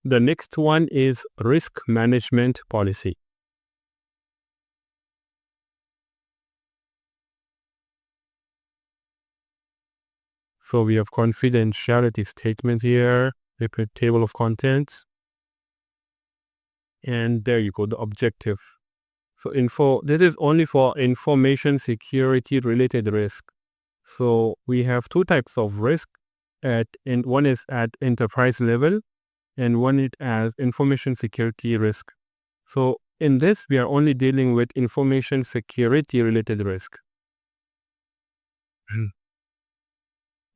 The next one is risk management policy. So we have confidentiality statement here, the table of contents. And there you go, the objective. So this is only for information security related risk. So we have two types of risk and one is at enterprise level and one is as information security risk. So in this, we are only dealing with information security related risk.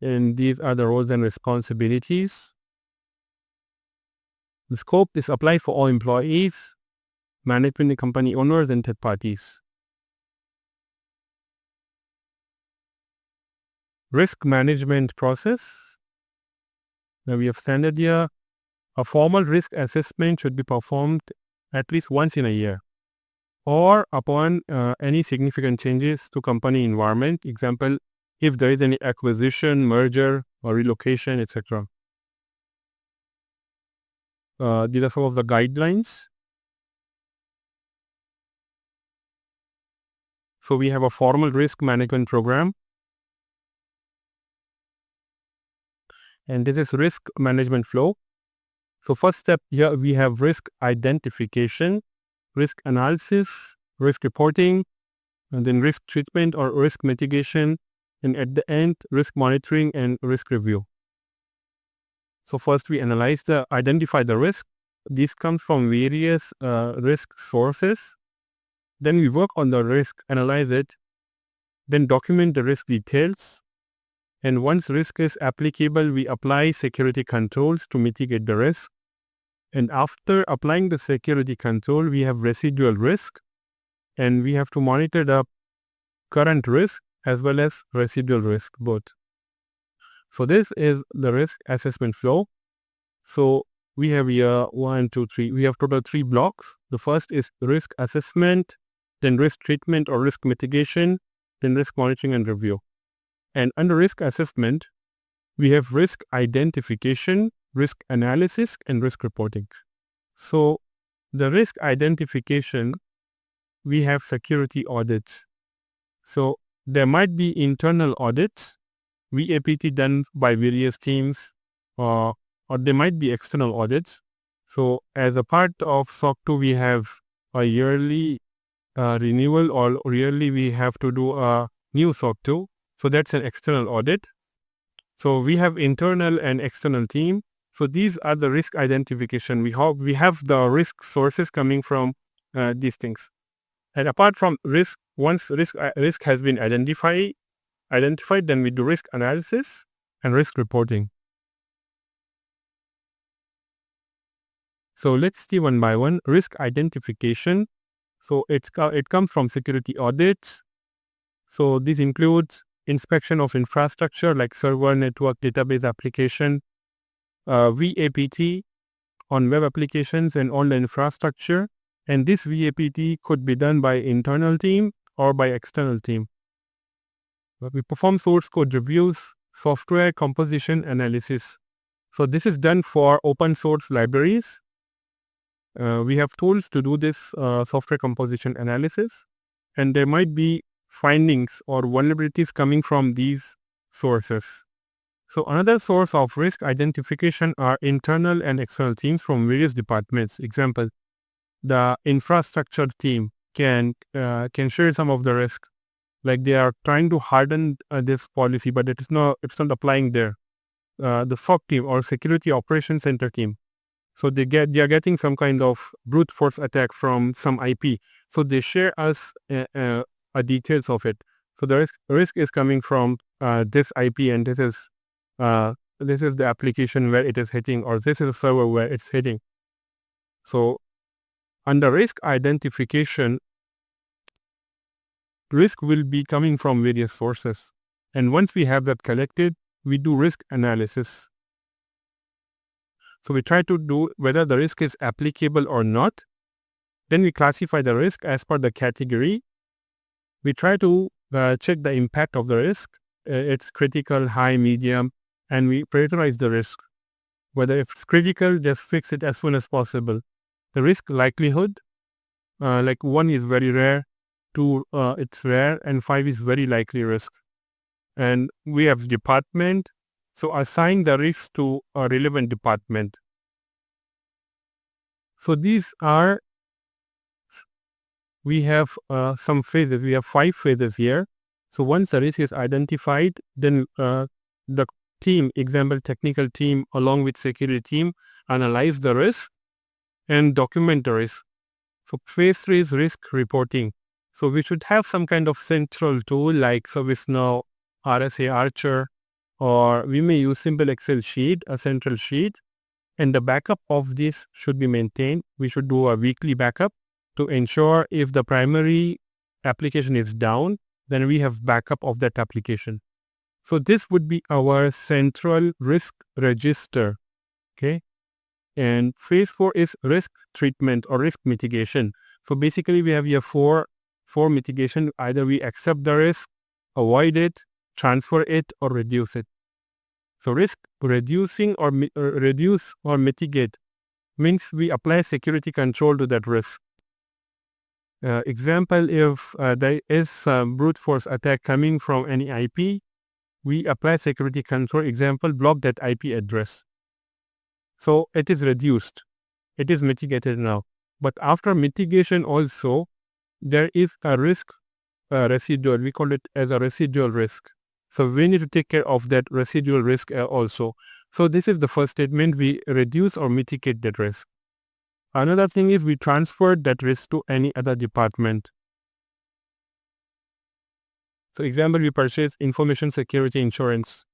And these are the roles and responsibilities. The scope is applied for all employees, management company owners, and third parties. Risk management process. Now we have standard here. A formal risk assessment should be performed at least once in a year or upon any significant changes to company environment. Example, if there is any acquisition, merger, or relocation, etc. These are some of the guidelines. So we have a formal risk management program. And this is risk management flow. So first step here, we have risk identification, risk analysis, risk reporting, and then risk treatment or risk mitigation, and at the end, risk monitoring and risk review. So first we identify the risk. This comes from various risk sources. Then we work on the risk, analyze it, then document the risk details. And once risk is applicable, we apply security controls to mitigate the risk. And after applying the security control, we have residual risk, and we have to monitor the current risk as well as residual risk both. So this is the risk assessment flow. So we have here 1, 2, 3. We have total 3 blocks. The first is risk assessment, then risk treatment or risk mitigation, then risk monitoring and review. And under risk assessment, we have risk identification, risk analysis, and risk reporting. So the risk identification, we have security audits. So there might be internal audits, VAPT done by various teams, or there might be external audits. So as a part of SOC 2, we have a yearly renewal, or yearly we have to do a new SOC 2. So that's an external audit. So we have internal and external team. So these are the risk identification. We have the risk sources coming from these things. And apart from risk, once risk has been identified, then we do risk analysis and risk reporting. So let's see one by one. Risk identification. So it comes from security audits. So this includes inspection of infrastructure like server, network, database application, VAPT on web applications and all the infrastructure. And this VAPT could be done by internal team or by external team. We perform source code reviews, software composition analysis. So this is done for open source libraries. We have tools to do this software composition analysis, and there might be findings or vulnerabilities coming from these sources. So another source of risk identification are internal and external teams from various departments. Example, the infrastructure team can share some of the risk, like they are trying to harden this policy, but it's not applying there. The SOC team or security operations center team, so they are getting some kind of brute force attack from some IP. So they share us details of it. So the risk is coming from this IP, and this is the application where it is hitting, or this is a server where it's hitting. So under risk identification, risk will be coming from various sources. And once we have that collected, we do risk analysis. So we try to do whether the risk is applicable or not. Then we classify the risk as per the category. We try to check the impact of the risk. It's critical, high, medium, and we prioritize the risk. whether if it's critical, just fix it as soon as possible. The risk likelihood, like 1 is very rare, 2 it's rare, and 5 is very likely risk. And we have department, so assign the risk to a relevant department. So these are, we have some phases. We have 5 phases here. So once the risk is identified, then the team, example technical team along with security team, analyze the risk and document the risk. So phase 3 is risk reporting. So we should have some kind of central tool like ServiceNow, RSA Archer, or we may use simple Excel sheet, a central sheet, and the backup of this should be maintained. We should do a weekly backup to ensure if the primary application is down, then we have backup of that application. So this would be our central risk register. Okay. And phase 4 is risk treatment or risk mitigation. So basically we have here four mitigation. Either we accept the risk, avoid it, transfer it, or reduce it. So risk reducing or reduce or mitigate means we apply security control to that risk. Example, if there is some brute force attack coming from any IP, we apply security control. Example, block that IP address. So it is reduced. It is mitigated now. But after mitigation also, there is a risk residual. We call it as a residual risk. So we need to take care of that residual risk also. So this is the first statement. We reduce or mitigate that risk. Another thing is we transfer that risk to any other department. So example, we purchase information security insurance.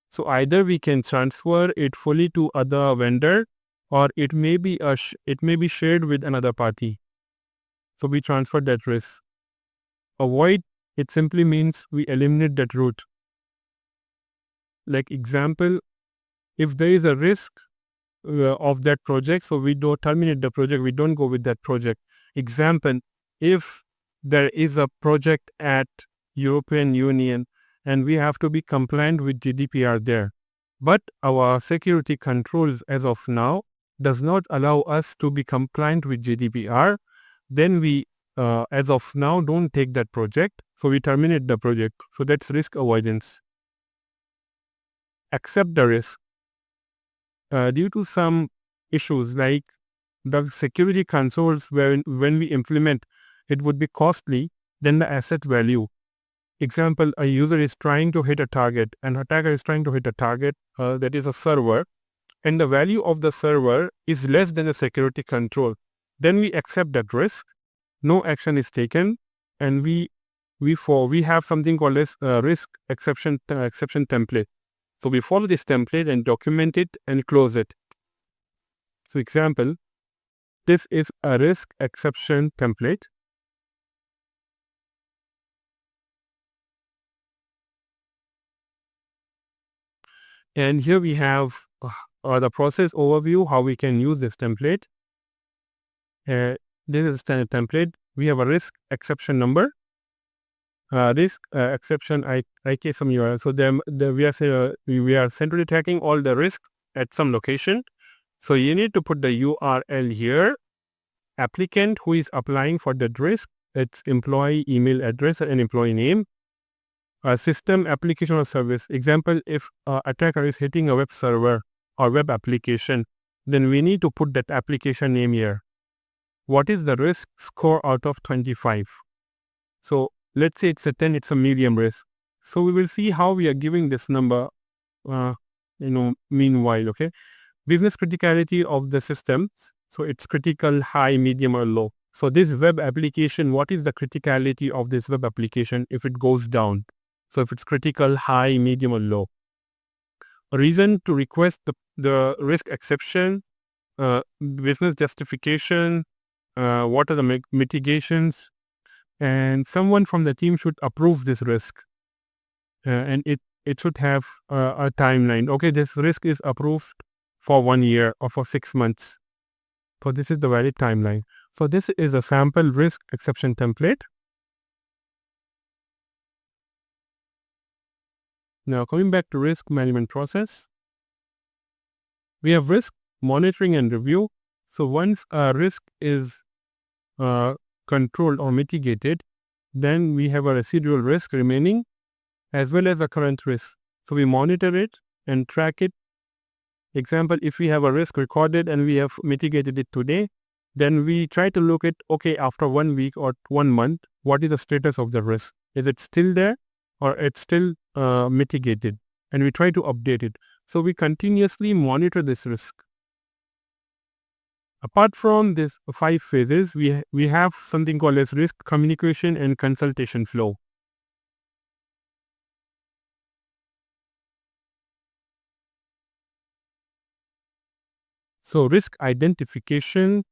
So either we can transfer it fully to other vendor, or it may be shared with another party. So we transfer that risk. Avoid, it simply means we eliminate that route. Like example, if there is a risk of that project, so we don't terminate the project, we don't go with that project. Example, if there is a project at European Union and we have to be compliant with GDPR there, but our security controls as of now does not allow us to be compliant with GDPR, then we as of now don't take that project, so we terminate the project. So that's risk avoidance. Accept the risk. Due to some issues like the security controls when we implement, it would be costly than the asset value. Example, a user is trying to hit a target, an attacker is trying to hit a target that is a server, and the value of the server is less than the security control. Then we accept that risk, no action is taken, and we have something called as risk exception template. So we follow this template and document it and close it. So example, this is a risk exception template. And here we have the process overview, how we can use this template. This is a standard template. We have a risk exception number. Risk exception IK some URL. So we are centrally tracking all the risks at some location. So you need to put the URL here. Applicant who is applying for that risk, its employee email address and employee name. System application or service. Example, if attacker is hitting a web server or web application, then we need to put that application name here. What is the risk score out of 25? So let's say it's a 10, it's a medium risk. So we will see how we are giving this number, meanwhile, okay. Business criticality of the system. So it's critical, high, medium, or low. So this web application, what is the criticality of this web application if it goes down? So if it's critical, high, medium, or low. A reason to request the risk exception, business justification, what are the mitigations, and someone from the team should approve this risk. And it should have a timeline. Okay, this risk is approved for 1 year or for 6 months. So this is the valid timeline. So this is a sample risk exception template. Now coming back to risk management process. We have risk monitoring and review. So once a risk is controlled or mitigated, then we have a residual risk remaining as well as a current risk. So we monitor it and track it. Example, if we have a risk recorded and we have mitigated it today, then we try to look at, okay, after 1 week or 1 month, what is the status of the risk? Is it still there or it's still mitigated? And we try to update it. So we continuously monitor this risk. Apart from these 5 phases, we have something called as risk communication and consultation flow. So risk identification,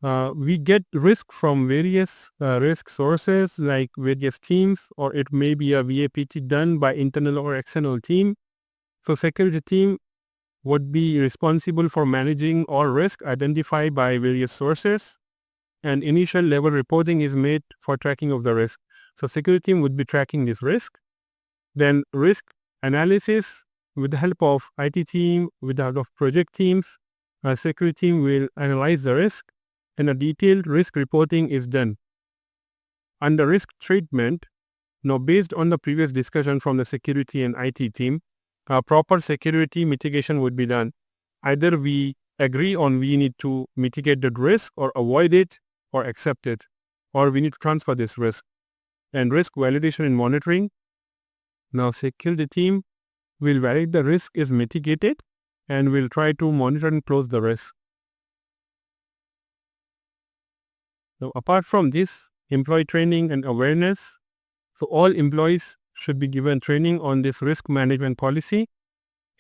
we get risk from various risk sources like various teams, or it may be a VAPT done by internal or external team. So security team would be responsible for managing all risk identified by various sources, and initial level reporting is made for tracking of the risk. So security team would be tracking this risk. Then risk analysis with the help of IT team, with the help of project teams, security team will analyze the risk and a detailed risk reporting is done. Under risk treatment, now based on the previous discussion from the security and IT team, proper security mitigation would be done. Either we agree on we need to mitigate the risk or avoid it or accept it, or we need to transfer this risk. And risk validation and monitoring. Now security team will validate the risk is mitigated and will try to monitor and close the risk. Now apart from this, employee training and awareness. So all employees should be given training on this risk management policy,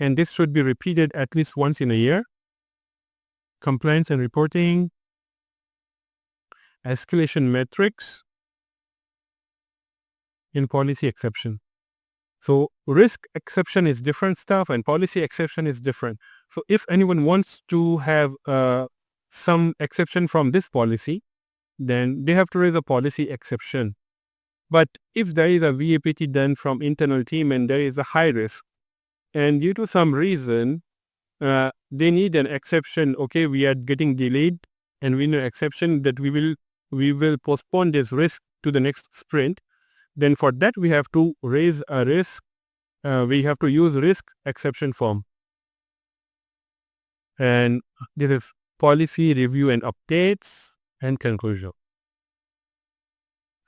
and this should be repeated at least once in a year. Compliance and reporting, escalation metrics, in policy exception. So risk exception is different stuff and policy exception is different. So if anyone wants to have some exception from this policy, then they have to raise a policy exception. But if there is a VAPT done from internal team and there is a high risk, and due to some reason, they need an exception, okay, we are getting delayed and we need an exception that we will postpone this risk to the next sprint, then for that we have to raise a risk, we have to use risk exception form. And this is policy review and updates and conclusion.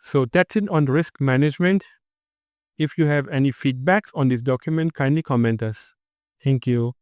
So that's it on risk management. If you have any feedbacks on this document, kindly comment us. Thank you.